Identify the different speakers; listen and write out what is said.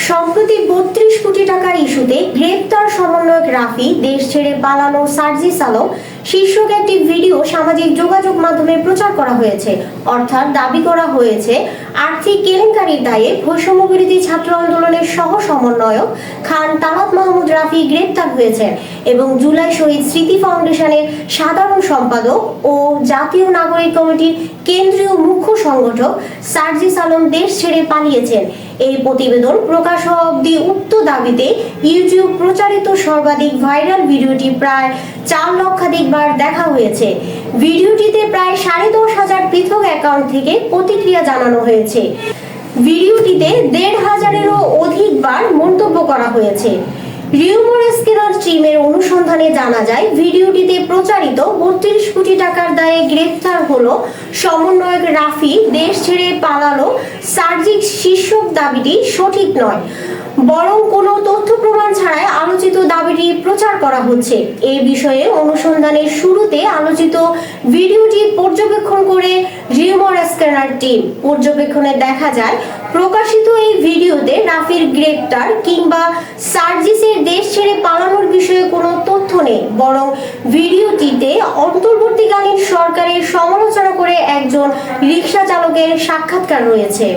Speaker 1: সম্প্রতি ৩২ কোটি টাকার ইস্যুতে গ্রেপ্তার সমন্বয়ক রাফি, দেশ ছেড়ে পালানো সার্জিস আলম শীর্ষক একটি ভিডিও সামাজিক যোগাযোগ মাধ্যমে প্রচার করা হয়েছে। অর্থাৎ দাবি করা হয়েছে আর্থিক কেলেঙ্কারির দায়ে বৈষম্য বিরোধী ছাত্র আন্দোলনের সহ সমন্বয়ক খান তালাত মাহমুদ রাফি গ্রেপ্তার হয়েছেন এবং জুলাই শহীদ স্মৃতি ফাউন্ডেশনের সাধারণ সম্পাদক ও জাতীয় নাগরিক কমিটির কেন্দ্রীয় মুখ্য সংগঠক সার্জিস আলম দেশ ছেড়ে পালিয়েছেন। এই প্রতিবেদন প্রকাশ হওয়া অবধি উক্ত দাবিতে ইউটিউব প্রচারিত সর্বাধিক ভাইরাল ভিডিওটি প্রায় 4 লক্ষাধিক বার দেখা হয়েছে। ভিডিওটিতে প্রায় 10,500 পৃথক অ্যাকাউন্ট থেকে প্রতিক্রিয়া জানানো হয়েছে। ভিডিওটিতে 1,500-এরও অধিক বার মন্তব্য করা হয়েছে। রিউমারাস কেনার টিমের অনুসন্ধানে জানা যায়, ভিডিওটিতে প্রচারিত 32 কোটি টাকার দায়ে গ্রেফতার হলো সমন্বয়ক রাফি, দেশ ছেড়ে পালালো সার্জিস শীর্ষক দাবিটি সঠিক নয়, বরং কোনো তথ্য প্রমাণ ছাড়াই আলোচিত দাবিটি প্রচার করা হচ্ছে। এই বিষয়ে অনুসন্ধানের শুরুতে আলোচিত ভিডিওটি পর্যবেক্ষণ করে রিউমারাস কেনার টিম। পর্যবেক্ষণে দেখা যায়, প্রকাশিত এই ভিডিওতে রাফির গ্রেপ্তার কিংবা সার্জিসের দেশ ছেড়ে পালানোর বিষয়ে কোনো তথ্য নেই, বরং ভিডিওটিতে অন্তর্বর্তীকালীন সরকারের সমালোচনা করে একজন রিকশা চালকের সাক্ষাৎকার রয়েছে।